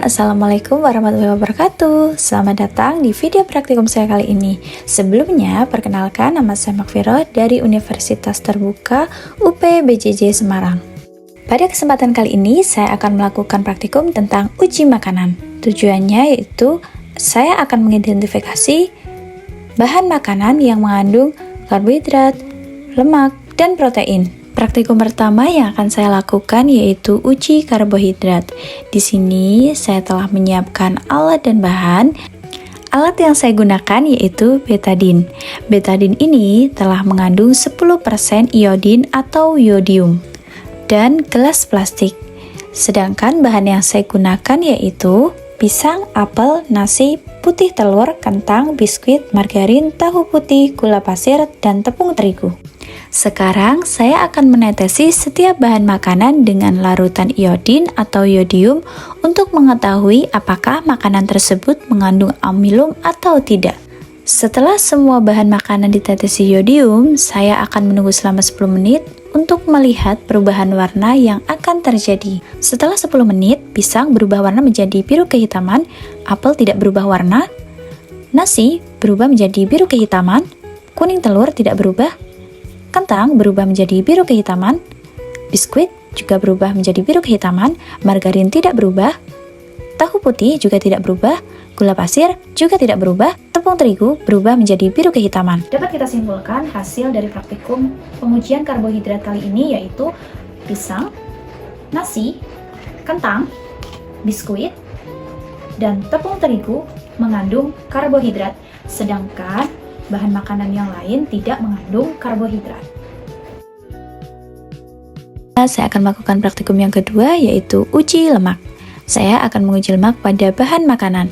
teman-teman, Assalamualaikum warahmatullahi wabarakatuh. Selamat datang di video praktikum saya kali ini. Sebelumnya, perkenalkan nama saya Makfiro dari Universitas Terbuka UP BJJ Semarang. Pada kesempatan kali ini, saya akan melakukan praktikum tentang uji makanan. Tujuannya yaitu saya akan mengidentifikasi bahan makanan yang mengandung karbohidrat, lemak, dan protein. Praktikum pertama yang akan saya lakukan yaitu uji karbohidrat. Di sini saya telah menyiapkan alat dan bahan. Alat yang saya gunakan yaitu betadine. Betadine ini telah mengandung 10% iodin atau yodium dan gelas plastik. Sedangkan bahan yang saya gunakan yaitu pisang, apel, nasi, putih telur, kentang, biskuit, margarin, tahu putih, gula pasir, dan tepung terigu. Sekarang saya akan menetesi setiap bahan makanan dengan larutan iodin atau yodium untuk mengetahui apakah makanan tersebut mengandung amilum atau tidak. Setelah semua bahan makanan ditetesi yodium, saya akan menunggu selama 10 menit untuk melihat perubahan warna yang akan terjadi. Setelah 10 menit, pisang berubah warna menjadi biru kehitaman, apel tidak berubah warna, nasi berubah menjadi biru kehitaman, kuning telur tidak berubah, kentang berubah menjadi biru kehitaman, biskuit juga berubah menjadi biru kehitaman, margarin tidak berubah, tahu putih juga tidak berubah, gula pasir juga tidak berubah, tepung terigu berubah menjadi biru kehitaman. Dapat kita simpulkan hasil dari praktikum pengujian karbohidrat kali ini yaitu pisang, nasi, kentang, biskuit, dan tepung terigu mengandung karbohidrat, sedangkan bahan makanan yang lain tidak mengandung karbohidrat. Saya akan melakukan praktikum yang kedua yaitu uji lemak. Saya akan menguji lemak pada bahan makanan.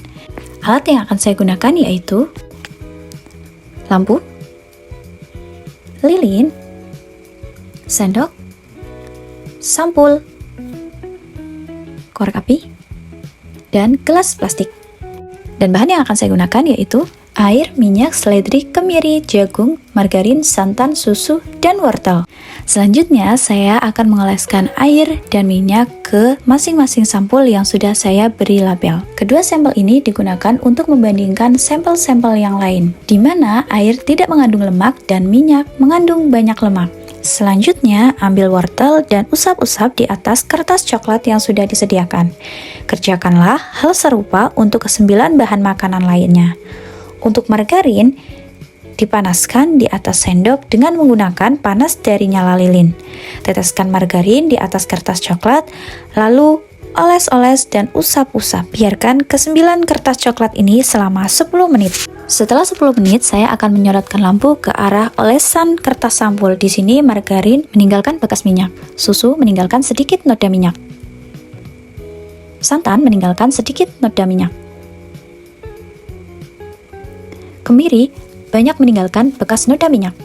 Alat yang akan saya gunakan yaitu lampu, lilin, sendok, sampul, korek api, dan gelas plastik. Dan bahan yang akan saya gunakan yaitu air, minyak, seledri, kemiri, jagung, margarin, santan, susu, dan wortel. Selanjutnya, saya akan mengoleskan air dan minyak ke masing-masing sampul yang sudah saya beri label. Kedua sampel ini digunakan untuk membandingkan sampel-sampel yang lain, di mana air tidak mengandung lemak dan minyak mengandung banyak lemak. Selanjutnya, ambil wortel dan usap-usap di atas kertas coklat yang sudah disediakan. Kerjakanlah hal serupa untuk ke-9 bahan makanan lainnya. Untuk margarin, dipanaskan di atas sendok dengan menggunakan panas dari nyala lilin. Teteskan margarin di atas kertas coklat, lalu oles-oles dan usap-usap. Biarkan ke-9 kertas coklat ini selama 10 menit. Setelah 10 menit, saya akan menyorotkan lampu ke arah olesan kertas sampul. Di sini margarin meninggalkan bekas minyak, susu meninggalkan sedikit noda minyak, santan meninggalkan sedikit noda minyak, kemiri banyak meninggalkan bekas noda minyak.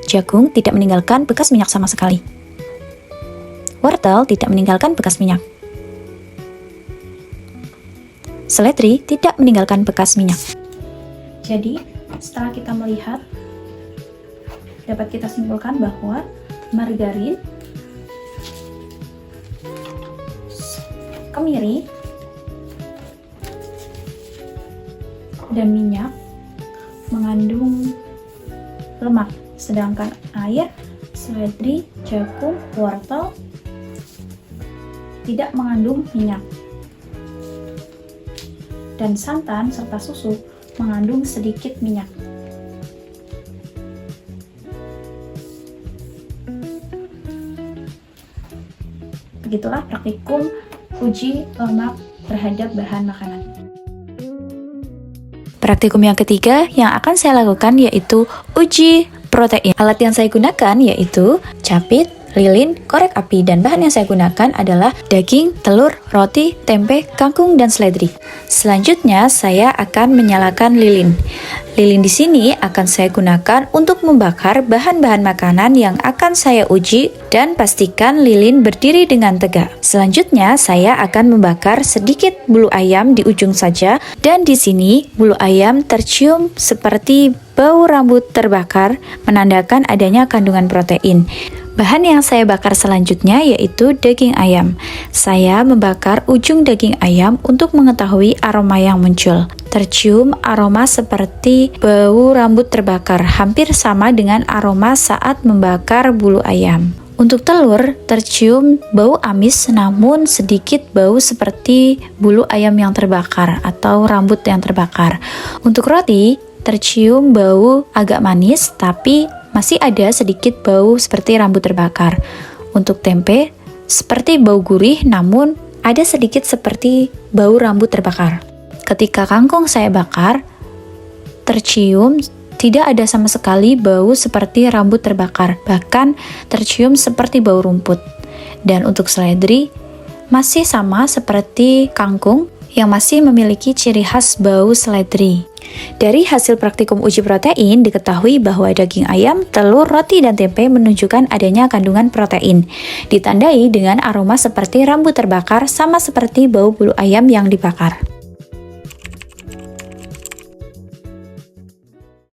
Jagung tidak meninggalkan bekas minyak sama sekali. Wortel tidak meninggalkan bekas minyak. Seledri tidak meninggalkan bekas minyak. Jadi, setelah kita melihat, dapat kita simpulkan bahwa margarin, kemiri, dan minyak mengandung lemak, sedangkan air, seledri, jagung, wortel tidak mengandung minyak, dan santan serta susu mengandung sedikit minyak. Begitulah praktikum uji lemak terhadap bahan makanan. Praktikum yang ketiga yang akan saya lakukan yaitu uji protein. Alat yang saya gunakan yaitu capit, lilin, korek api, dan bahan yang saya gunakan adalah daging, telur, roti, tempe, kangkung, dan seledri. Selanjutnya saya akan menyalakan lilin. Lilin di sini akan saya gunakan untuk membakar bahan-bahan makanan yang akan saya uji dan pastikan lilin berdiri dengan tegak. Selanjutnya saya akan membakar sedikit bulu ayam di ujung saja, dan di sini bulu ayam tercium seperti bau rambut terbakar menandakan adanya kandungan protein. Bahan yang saya bakar selanjutnya yaitu daging ayam. Saya membakar ujung daging ayam untuk mengetahui aroma yang muncul. Tercium aroma seperti bau rambut terbakar, hampir sama dengan aroma saat membakar bulu ayam. Untuk telur, tercium bau amis namun sedikit bau seperti bulu ayam yang terbakar atau rambut yang terbakar. Untuk roti, tercium bau agak manis tapi masih ada sedikit bau seperti rambut terbakar. Untuk tempe, seperti bau gurih namun ada sedikit seperti bau rambut terbakar. Ketika kangkung saya bakar, tercium tidak ada sama sekali bau seperti rambut terbakar, bahkan tercium seperti bau rumput. Dan untuk seledri, masih sama seperti kangkung yang masih memiliki ciri khas bau seledri. Dari hasil praktikum uji protein, diketahui bahwa daging ayam, telur, roti, dan tempe menunjukkan adanya kandungan protein. Ditandai dengan aroma seperti rambut terbakar sama seperti bau bulu ayam yang dibakar.